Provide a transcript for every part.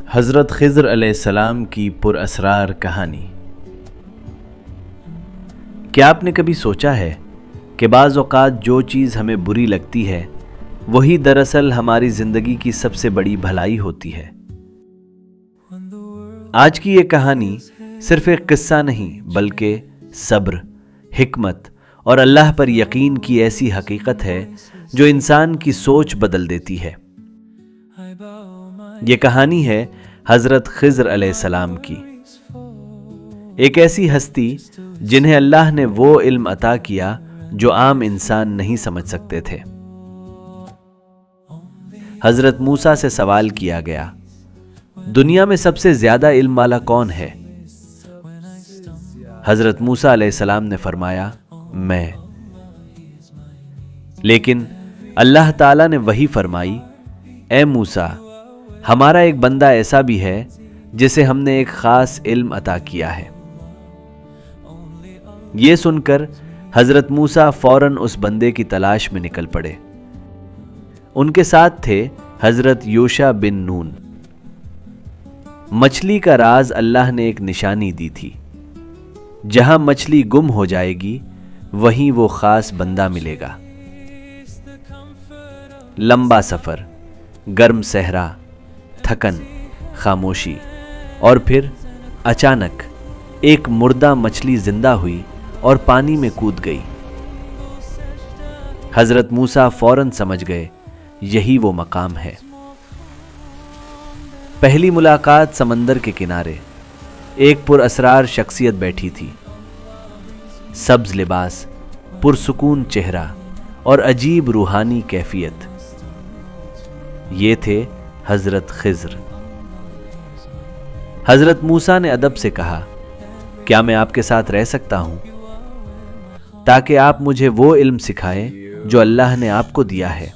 حضرت خضر علیہ السلام کی پر اسرار کہانی۔ کیا آپ نے کبھی سوچا ہے کہ بعض اوقات جو چیز ہمیں بری لگتی ہے وہی دراصل ہماری زندگی کی سب سے بڑی بھلائی ہوتی ہے؟ آج کی یہ کہانی صرف ایک قصہ نہیں بلکہ صبر، حکمت اور اللہ پر یقین کی ایسی حقیقت ہے جو انسان کی سوچ بدل دیتی ہے۔ یہ کہانی ہے حضرت خضر علیہ السلام کی، ایک ایسی ہستی جنہیں اللہ نے وہ علم عطا کیا جو عام انسان نہیں سمجھ سکتے تھے۔ حضرت موسیٰ سے سوال کیا گیا، دنیا میں سب سے زیادہ علم والا کون ہے؟ حضرت موسیٰ علیہ السلام نے فرمایا، میں۔ لیکن اللہ تعالیٰ نے وحی فرمائی، اے موسیٰ، ہمارا ایک بندہ ایسا بھی ہے جسے ہم نے ایک خاص علم عطا کیا ہے۔ یہ سن کر حضرت موسیٰ فوراً اس بندے کی تلاش میں نکل پڑے۔ ان کے ساتھ تھے حضرت یوشع بن نون۔ مچھلی کا راز اللہ نے ایک نشانی دی تھی، جہاں مچھلی گم ہو جائے گی وہیں وہ خاص بندہ ملے گا۔ لمبا سفر، گرم صحرا، تھکن، خاموشی، اور پھر اچانک ایک مردہ مچھلی زندہ ہوئی اور پانی میں کود گئی۔ حضرت موسیٰ فوراً سمجھ گئے یہی وہ مقام ہے۔ پہلی ملاقات سمندر کے کنارے، ایک پر اسرار شخصیت بیٹھی تھی، سبز لباس، پرسکون چہرہ اور عجیب روحانی کیفیت۔ یہ تھے حضرت خضر۔ حضرت موسیٰ نے ادب سے کہا، کیا میں آپ کے ساتھ رہ سکتا ہوں تاکہ آپ مجھے وہ علم سکھائیں جو اللہ نے آپ کو دیا ہے؟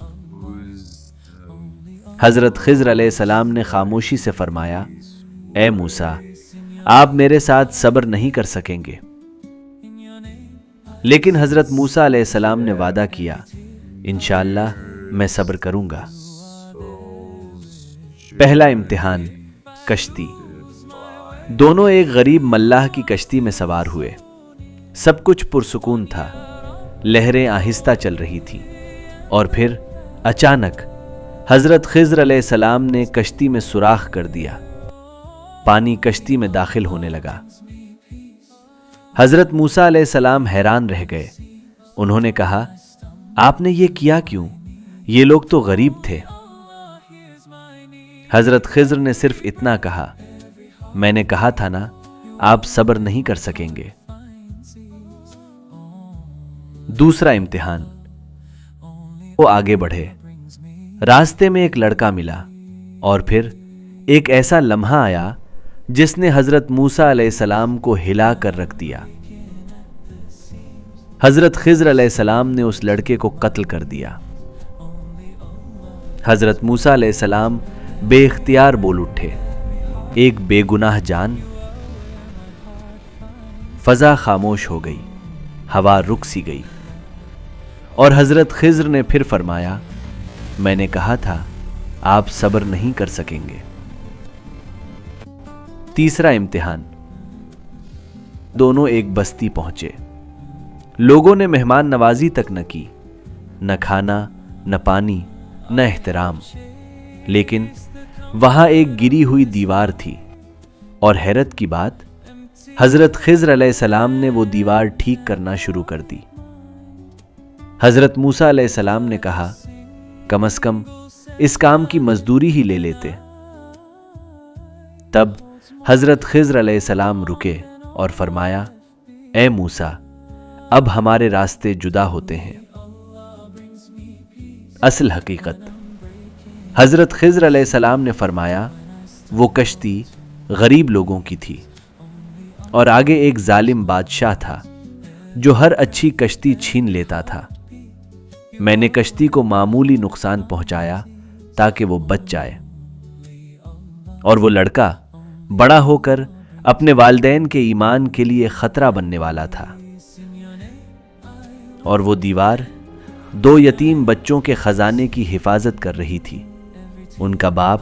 حضرت خضر علیہ السلام نے خاموشی سے فرمایا، اے موسیٰ، آپ میرے ساتھ صبر نہیں کر سکیں گے۔ لیکن حضرت موسیٰ علیہ السلام نے وعدہ کیا، انشاءاللہ میں صبر کروں گا۔ پہلا امتحان، کشتی۔ دونوں ایک غریب ملاح کی کشتی میں سوار ہوئے۔ سب کچھ پرسکون تھا، لہریں آہستہ چل رہی تھیں، اور پھر اچانک حضرت خضر علیہ السلام نے کشتی میں سوراخ کر دیا۔ پانی کشتی میں داخل ہونے لگا۔ حضرت موسیٰ علیہ السلام حیران رہ گئے۔ انہوں نے کہا، آپ نے یہ کیا کیوں؟ یہ لوگ تو غریب تھے۔ حضرت خضر نے صرف اتنا کہا، میں نے کہا تھا نا، آپ صبر نہیں کر سکیں گے۔ دوسرا امتحان۔ وہ آگے بڑھے۔ راستے میں ایک لڑکا ملا، اور پھر ایک ایسا لمحہ آیا جس نے حضرت موسیٰ علیہ السلام کو ہلا کر رکھ دیا۔ حضرت خضر علیہ السلام نے اس لڑکے کو قتل کر دیا۔ حضرت موسیٰ علیہ السلام بے اختیار بول اٹھے، ایک بے گناہ جان۔ فضا خاموش ہو گئی، ہوا رک سی گئی، اور حضرت خضر نے پھر فرمایا، میں نے کہا تھا آپ صبر نہیں کر سکیں گے۔ تیسرا امتحان۔ دونوں ایک بستی پہنچے۔ لوگوں نے مہمان نوازی تک نہ کی، نہ کھانا، نہ پانی، نہ احترام۔ لیکن وہاں ایک گری ہوئی دیوار تھی، اور حیرت کی بات، حضرت خضر علیہ السلام نے وہ دیوار ٹھیک کرنا شروع کر دی۔ حضرت موسیٰ علیہ السلام نے کہا، کم از کم اس کام کی مزدوری ہی لے لیتے۔ تب حضرت خضر علیہ السلام رکے اور فرمایا، اے موسیٰ، اب ہمارے راستے جدا ہوتے ہیں۔ اصل حقیقت۔ حضرت خضر علیہ السلام نے فرمایا، وہ کشتی غریب لوگوں کی تھی، اور آگے ایک ظالم بادشاہ تھا جو ہر اچھی کشتی چھین لیتا تھا۔ میں نے کشتی کو معمولی نقصان پہنچایا تاکہ وہ بچ جائے، اور وہ لڑکا بڑا ہو کر اپنے والدین کے ایمان کے لیے خطرہ بننے والا تھا، اور وہ دیوار 2 یتیم بچوں کے خزانے کی حفاظت کر رہی تھی۔ ان کا باپ